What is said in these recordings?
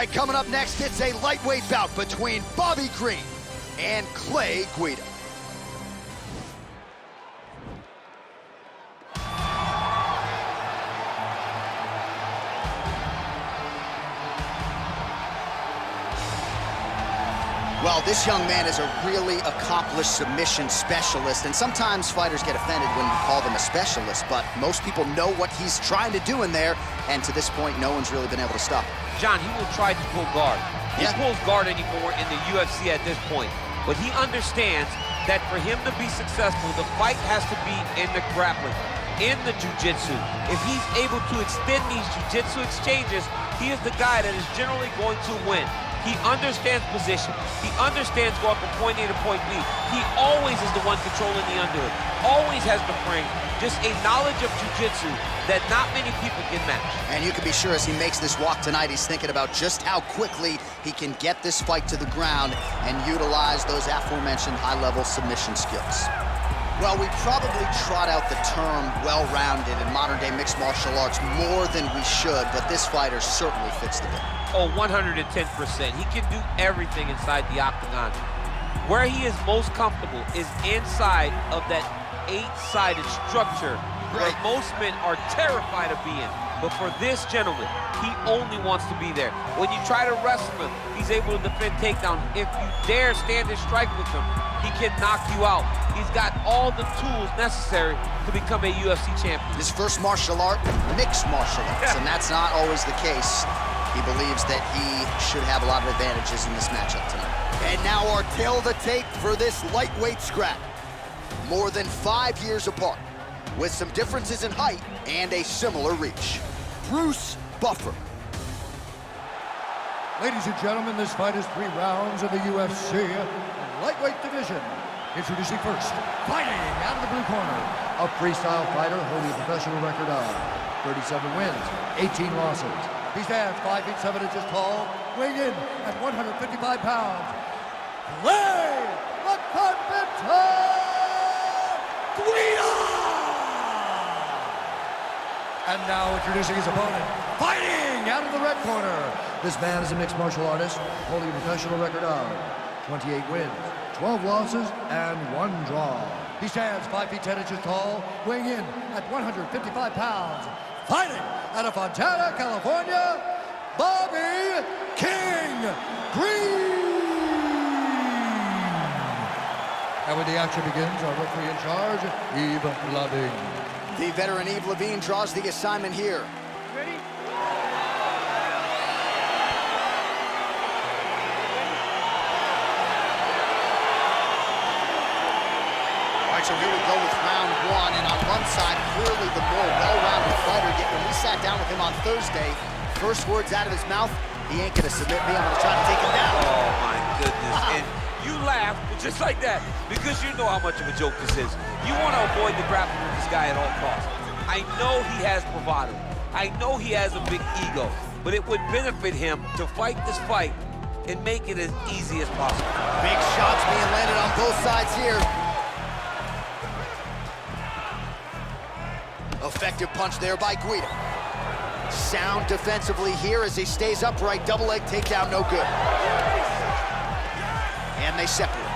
right, coming up next, it's a lightweight bout between Bobby Green and Clay Guida. Well, this young man is a really accomplished submission specialist, and sometimes fighters get offended when we call them a specialist, but most people know what he's trying to do in there, and to this point, no one's really been able to stop him. John, he will try to pull guard. He pulls guard anymore in the UFC at this point, but he understands that for him to be successful, the fight has to be in the grappling, in the jiu-jitsu. If he's able to extend these jiu-jitsu exchanges, he is the guy that is generally going to win. He understands position. He understands going from point A to point B. He always is the one controlling the underhood. Always has the frame. Just a knowledge of jiu-jitsu that not many people can match. And you can be sure as he makes this walk tonight, he's thinking about just how quickly he can get this fight to the ground and utilize those aforementioned high-level submission skills. Well, we probably trot out the term well-rounded in modern-day mixed martial arts more than we should, but this fighter certainly fits the bill. Oh, 110%. He can do everything inside the octagon. Where he is most comfortable is inside of that 8-sided structure where most men are terrified of being. But for this gentleman, he only wants to be there. When you try to wrestle him, he's able to defend takedown. If you dare stand and strike with him, he can knock you out. He's got all the tools necessary to become a UFC champion. His first martial art, mixed martial arts, and that's not always the case. He believes that he should have a lot of advantages in this matchup tonight. And now our tail of the tape for this lightweight scrap. More than 5 years apart, with some differences in height and a similar reach. Bruce Buffer. Ladies and gentlemen, this fight is 3 rounds in the UFC lightweight division. Introducing first, fighting out of the blue corner, a freestyle fighter holding a professional record of 37 wins, 18 losses. He stands 5 feet 7 inches tall, weighing in at 155 pounds. Clay the Carpenter Guida! And now introducing his opponent, fighting out of the red corner. This man is a mixed martial artist, holding a professional record of 28 wins, 12 losses, and 1 draw. He stands 5 feet 10 inches tall, weighing in at 155 pounds. Fighting out of Fontana, California, Bobby King Green! And when the action begins, our referee in charge, Yves Lavigne. The veteran Yves Lavigne draws the assignment here. Ready? All right, so here we go with round 1, and on one side, clearly the more well-rounded fighter, yet when we sat down with him on Thursday, first words out of his mouth, he ain't gonna submit me, I'm gonna try to take him down. Oh my goodness, and you laugh just like that, because you know how much of a joke this is. You wanna avoid the grappling with this guy at all costs. I know he has bravado, I know he has a big ego, but it would benefit him to fight this fight and make it as easy as possible. Big shots being landed on both sides here. Effective punch there by Guida. Sound defensively here as he stays upright. Double leg takedown, no good. And they separate.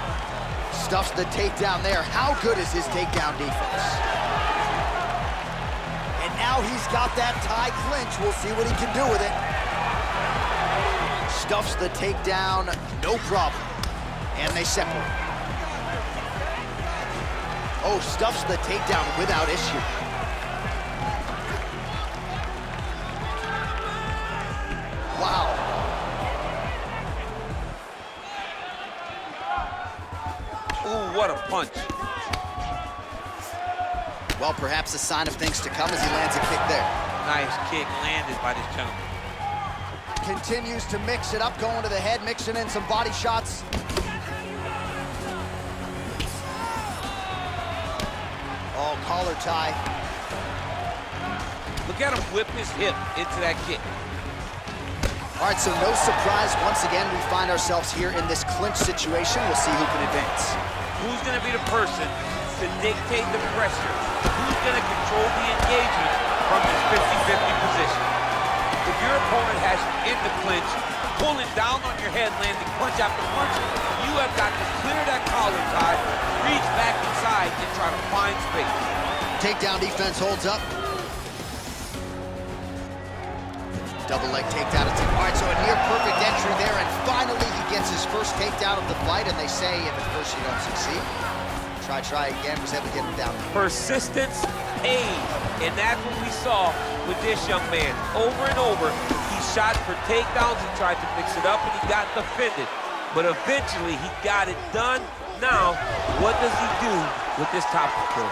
Stuffs the takedown there. How good is his takedown defense? And now he's got that tie clinch. We'll see what he can do with it. Stuffs the takedown, no problem. And they separate. Oh, stuffs the takedown without issue. Wow. Ooh, what a punch. Well, perhaps a sign of things to come as he lands a kick there. Nice kick landed by this gentleman. Continues to mix it up, going to the head, mixing in some body shots. Oh, collar tie. Look at him whip his hip into that kick. All right, so no surprise. Once again, we find ourselves here in this clinch situation. We'll see who can advance. Who's going to be the person to dictate the pressure? Who's going to control the engagement from this 50-50 position? The If your opponent has you in the clinch, pulling down on your head, landing punch after punch, you have got to clear that collar tie, reach back inside, and try to find space. Takedown defense holds up. Double leg takedown attempt. All right, so a near perfect entry there, and finally he gets his first takedown of the fight, and they say if at first you don't succeed, try again, was able to get him down. Persistence paid, and that's what we saw with this young man. Over and over, he shot for takedowns, he tried to mix it up, and he got defended. But eventually, he got it done. Now, what does he do with this top control?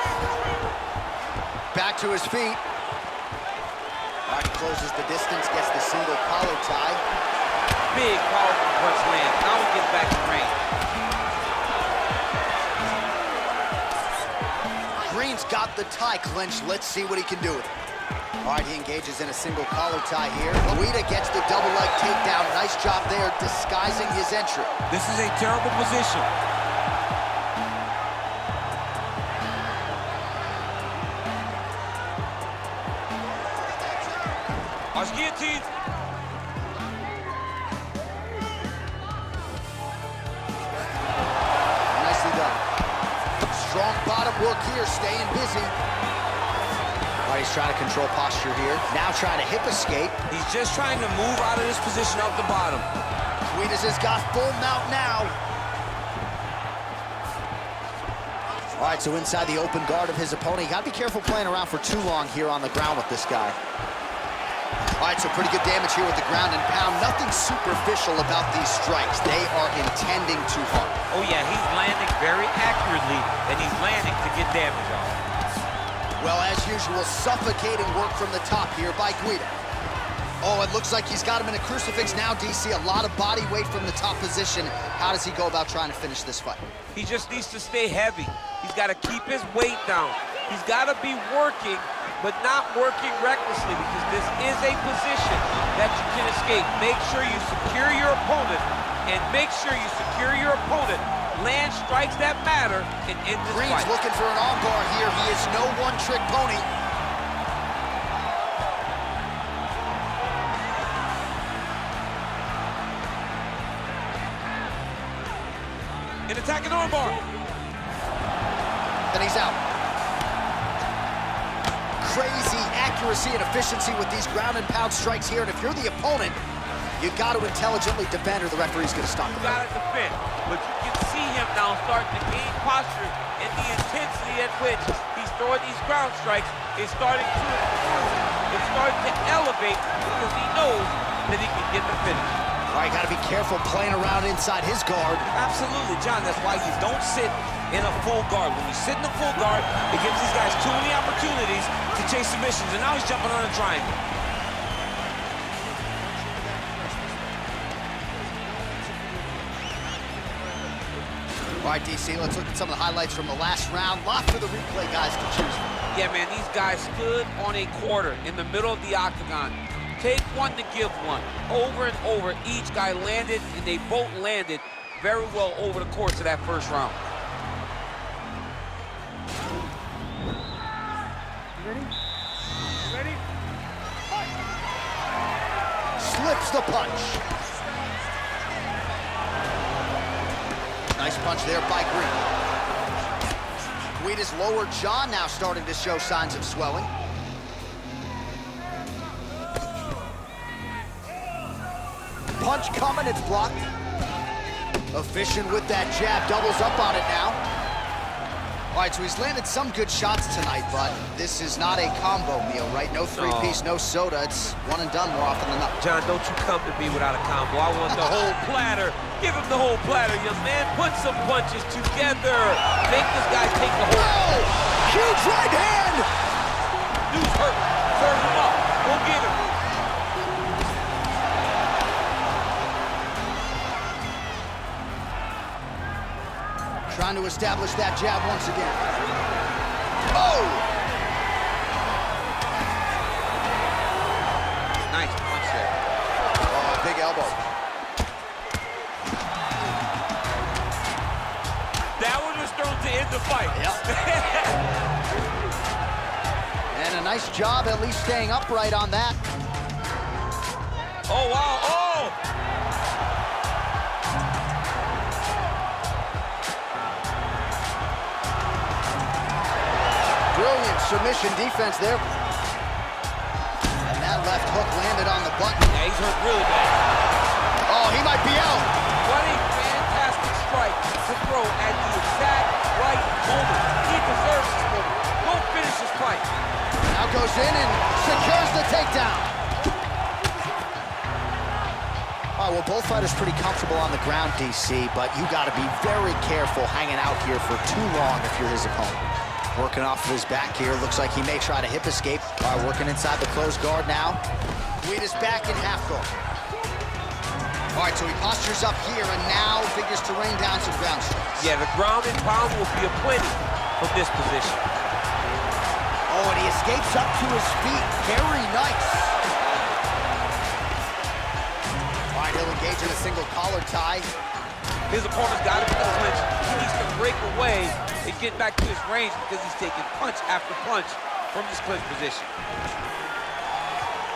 Back to his feet. All right, closes the distance, gets the single collar tie. Big, powerful punch land. Now he gets back in range. Green's got the tie clinched. Let's see what he can do with it. All right, he engages in a single collar tie here. Guida gets the double leg takedown. Nice job there, disguising his entry. This is a terrible position. Guillotine. Nicely done. Strong bottom work here, staying busy. All right, he's trying to control posture here. Now trying to hip escape. He's just trying to move out of this position off the bottom. Guidas has got full mount now. All right, so inside the open guard of his opponent. You gotta be careful playing around for too long here on the ground with this guy. All right, so pretty good damage here with the ground and pound. Nothing superficial about these strikes. They are intending to harm. Oh yeah, he's landing very accurately, and he's landing to get damage on. Well, as usual, suffocating work from the top here by Guida. Oh, it looks like he's got him in a crucifix now, DC. A lot of body weight from the top position. How does he go about trying to finish this fight? He just needs to stay heavy. He's got to keep his weight down. He's got to be working, but not working recklessly, because this is a position that you can escape. Make sure you secure your opponent, and make sure you secure your opponent. Land strikes that matter and end this Green's fight. looking for an armbar here. He is no one-trick pony. An attacking armbar. Then he's out. Crazy accuracy and efficiency with these ground and pound strikes here. And if you're the opponent, you got to intelligently defend, or the referee's going to stop the You got to defend, but you can see him now starting to gain posture, and the intensity at which he's throwing these ground strikes is starting to elevate, because he knows that he can get the finish. All right, got to be careful playing around inside his guard. Absolutely, John. That's why you don't sit in a full guard. When you sit in a full guard, it gives these guys too many opportunities to chase submissions, and now he's jumping on a triangle. All right, DC, let's look at some of the highlights from the last round. Lots of the replay guys to choose from. Yeah, man, these guys stood on a quarter in the middle of the octagon. Take one to give one. Over and over, each guy landed, and they both landed very well over the course of that first round. You ready? You ready? Fight! Slips the punch. Nice punch there by Green. Guida's lower jaw now starting to show signs of swelling. Punch coming, it's blocked. Efficient with that jab, doubles up on it now. All right, so he's landed some good shots tonight, but this is not a combo meal, right? No three-piece, no soda. It's one and done more often than not. John, don't you come to me without a combo. I want the whole platter. Give him the whole platter, young man. Put some punches together. Make this guy take the whole... Oh! Huge right hand! Dude's hurt. Serve him up. Go get him. Trying to establish that jab once again. Oh! Nice punch there. Oh, big elbow. That one was thrown to end the fight. Yep. And a nice job at least staying upright on that. Oh, wow. Oh! Brilliant submission defense there. And that left hook landed on the button. Yeah, he's hurt really bad. Oh, he might be out. What a fantastic strike to throw at the exact right moment. He deserves this moment. Don't finish this fight. Now goes in and secures the takedown. All right, well, both fighters pretty comfortable on the ground, DC, but you got to be very careful hanging out here for too long if you're his opponent. Working off of his back here. Looks like he may try to hip escape. All right, working inside the closed guard now. Guida's back in half guard. All right, so he postures up here and now figures to rain down some ground strikes. Yeah, the ground and pound will be aplenty from this position. Oh, and he escapes up to his feet. Very nice. All right, he'll engage in a single collar tie. His opponent's got to be in the clinch. He needs to break away and get back to his range because he's taking punch after punch from this clinch position.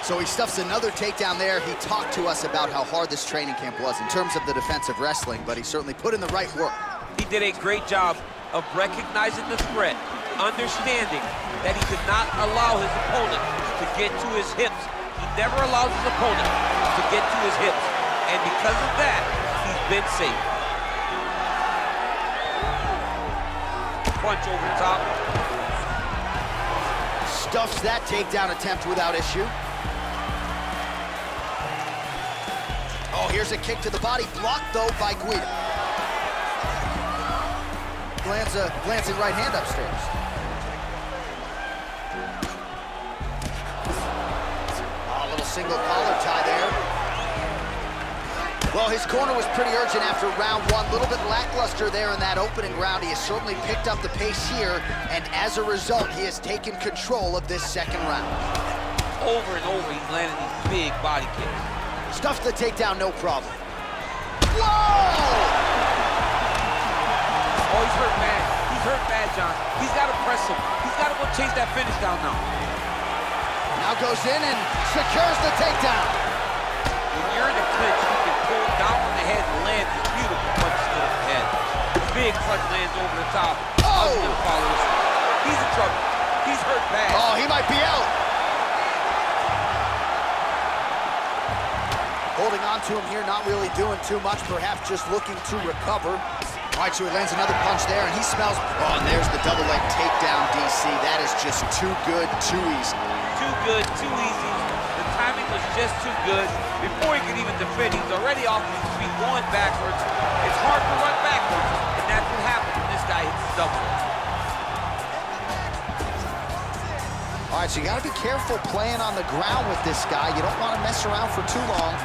So he stuffs another takedown there. He talked to us about how hard this training camp was in terms of the defensive wrestling, but he certainly put in the right work. He did a great job of recognizing the threat, understanding that he did not allow his opponent to get to his hips. He never allows his opponent to get to his hips. And because of that, he's been safe. Punch over the top. Stuffs that takedown attempt without issue. Oh, here's a kick to the body, blocked though by Guida. Lands a glancing right hand upstairs. Oh, a little single collar tie there. Well, his corner was pretty urgent after round one. A little bit lackluster there in that opening round. He has certainly picked up the pace here, and as a result, he has taken control of this second round. Over and over, he's landing these big body kicks. Stuffs the takedown, no problem. Whoa! Oh, he's hurt bad. He's hurt bad, John. He's got to press him. He's got to go chase that finish down now. Now goes in and secures the takedown. When you're in the clinch, you can pull down on the head and land these beautiful punches to the head. Big punch lands over the top. Oh! Follows. He's in trouble. He's hurt bad. Oh, he might be out. Holding on to him here, not really doing too much, perhaps just looking to recover. All right, so he lands another punch there, and he smells... Oh, and there's the double leg takedown, DC. That is just too good, too easy. Too good, too easy. The timing was just too good. Before he could even defend, he's already off his feet, going backwards. It's hard to run backwards, and that's what happens when this guy hits the double. All right, so you got to be careful playing on the ground with this guy. You don't want to mess around for too long.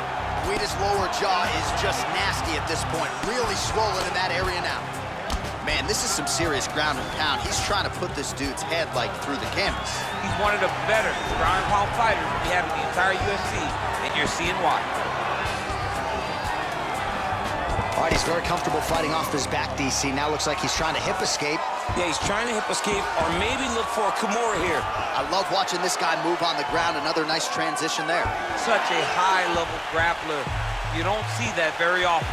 Guida's lower jaw is just nasty at this point. Really swollen in that area now. Man, this is some serious ground and pound. He's trying to put this dude's head, like, through the canvas. He's one of the better ground and pound fighters we have in the entire UFC, and you're seeing why. All right, he's very comfortable fighting off his back, DC. Now looks like he's trying to hip escape. Yeah, he's trying to hip escape or maybe look for a Kimura here. I love watching this guy move on the ground. Another nice transition there. Such a high-level grappler. You don't see that very often.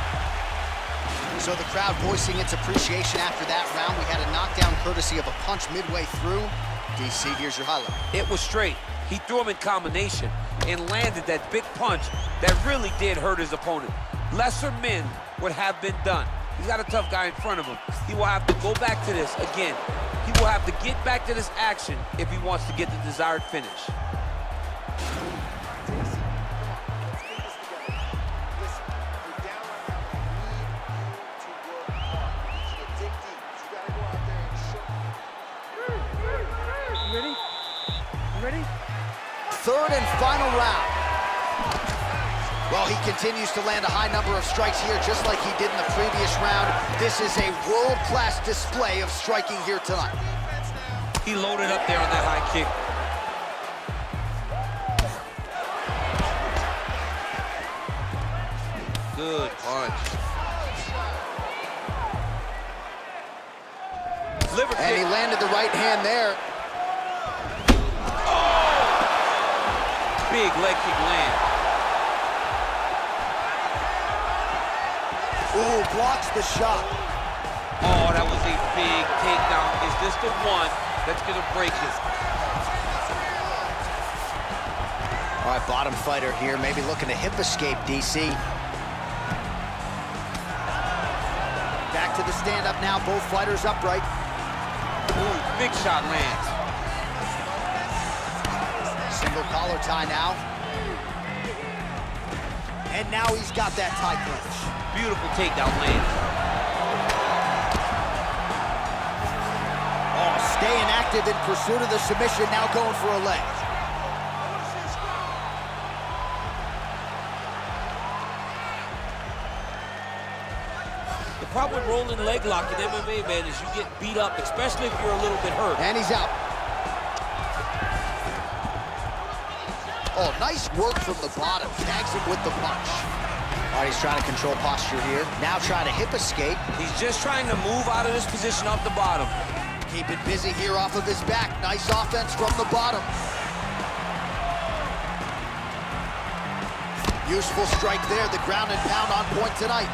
So the crowd voicing its appreciation after that round. We had a knockdown courtesy of a punch midway through. DC, here's your highlight. It was straight. He threw him in combination and landed that big punch that really did hurt his opponent. Lesser men would have been done. He's got a tough guy in front of him. He will have to go back to this again. He will have to get back to this action if he wants to get the desired finish. Ready? Ready? Third and final round. Well, he continues to land a high number of strikes here, just like he did in the previous round. This is a world-class display of striking here tonight. He loaded up there on that high kick. Good punch. Liver And he kick. landed the right hand there. Big leg kick land. Ooh, blocks the shot. Oh, that was a big takedown. Is this the one that's gonna break it? All right, bottom fighter here, maybe looking to hip escape, DC. Back to the stand-up now, both fighters upright. Ooh, big shot lands. Single collar tie now. And now he's got that tie clinch. Beautiful takedown lands. Oh, staying active in pursuit of the submission, now going for a leg. The problem with rolling leg lock in MMA, man, is you get beat up, especially if you're a little bit hurt. And he's out. Oh, nice work from the bottom. Tags him with the punch. All right, he's trying to control posture here. Now trying to hip escape. He's just trying to move out of this position off the bottom. Keep it busy here off of his back. Nice offense from the bottom. Useful strike there. The ground and pound on point tonight.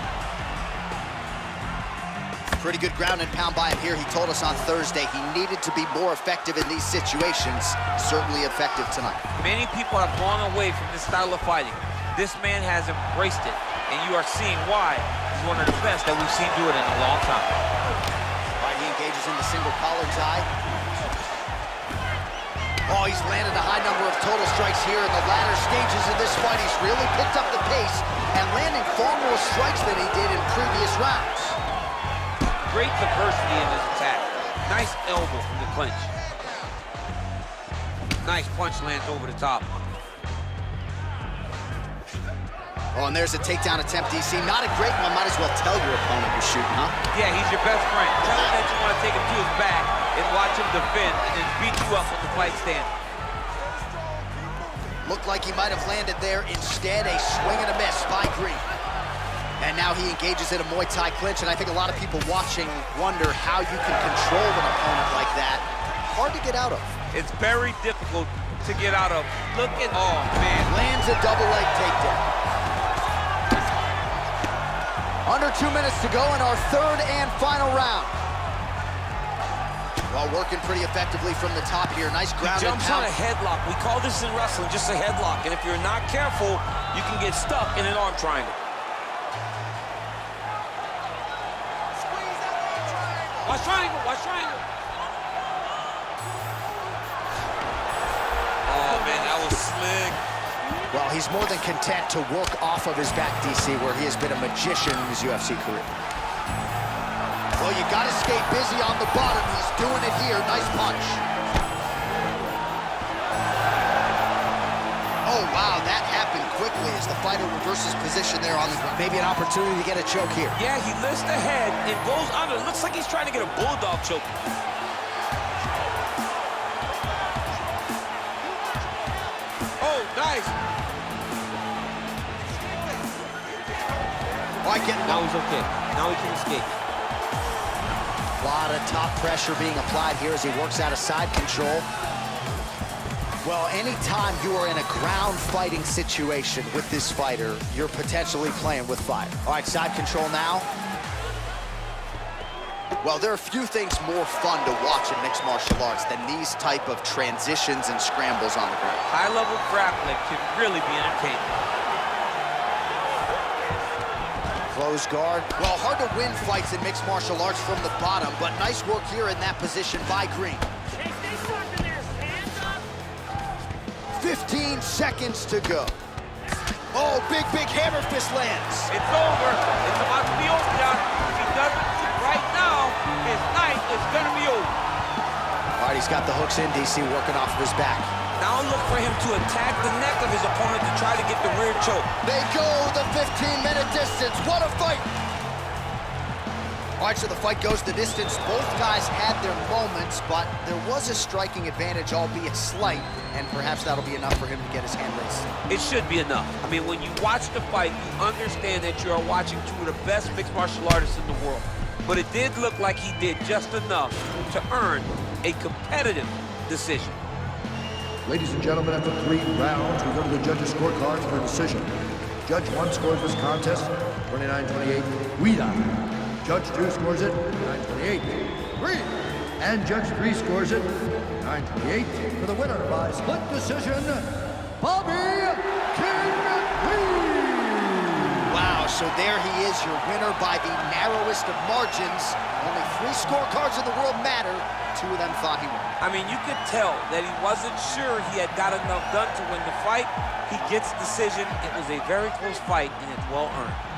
Pretty good ground and pound by him here. He told us on Thursday he needed to be more effective in these situations. Certainly effective tonight. Many people have gone away from this style of fighting. This man has embraced it, and you are seeing why he's one of the best that we've seen do it in a long time. All right, he engages in the single collar tie. Oh, he's landed a high number of total strikes here in the latter stages of this fight. He's really picked up the pace and landing far more strikes than he did in previous rounds. Great diversity in his attack. Nice elbow from the clinch. Nice punch lands over the top. Oh, and there's a takedown attempt, DC. Not a great one. Might as well tell your opponent you're shooting, huh? Yeah, he's your best friend. Tell him that you want to take him to his back and watch him defend and then beat you up on the fight stand. Looked like he might have landed there. Instead, a swing and a miss by Green. And now he engages in a Muay Thai clinch, and I think a lot of people watching wonder how you can control an opponent like that. Hard to get out of. It's very difficult to get out of. Look at, oh man. Lands a double leg takedown. Under 2 minutes to go in our third and final round. Well, working pretty effectively from the top here. Nice ground and Jumps on pound. a headlock. We call this in wrestling just a headlock, and if you're not careful, you can get stuck in an arm triangle. Watch triangle, watch triangle. Oh man, that was slick. Well, he's more than content to work off of his back, DC, where he has been a magician in his UFC career. Well, you gotta skate busy on the bottom. He's doing it here. Nice punch. Oh, wow, that happened quickly as the fighter reverses position there on the ground. Maybe an opportunity to get a choke here. Yeah, he lifts the head and goes under. Looks like he's trying to get a bulldog choke. Oh, nice. Oh, I get Now he's okay. Now he can escape. a lot of top pressure being applied here as he works out of side control. Well, anytime you are in a ground fighting situation with this fighter, you're potentially playing with fire. All right, side control now. Well, there are few things more fun to watch in mixed martial arts than these type of transitions and scrambles on the ground. High-level grappling can really be entertaining. Close guard. Well, hard to win fights in mixed martial arts from the bottom, but nice work here in that position by Green. 15 seconds to go. Oh, big hammer fist lands. It's over. It's about to be over, John. If he doesn't right now, his night is gonna be over. All right, he's got the hooks in, DC, working off of his back. Now look for him to attack the neck of his opponent to try to get the rear choke. They go the 15-minute distance. What a fight. All right, so the fight goes the distance. Both guys had their moments, but there was a striking advantage, albeit slight, and perhaps that'll be enough for him to get his hand raised. It should be enough. I mean, when you watch the fight, you understand that you are watching two of the best mixed martial artists in the world. But it did look like he did just enough to earn a competitive decision. Ladies and gentlemen, after 3 rounds, we go to the judges' scorecards for a decision. Judge 1 scores this contest 29-28. Guida. Judge 2 scores it 9-28. 3. And Judge 3 scores it 9-28 for the winner by split decision, Bobby King Lee. Wow, so there he is, your winner by the narrowest of margins. Only 3 scorecards in the world matter. 2 of them thought he won. I mean, you could tell that he wasn't sure he had got enough done to win the fight. He gets the decision. It was a very close fight, and it's well earned.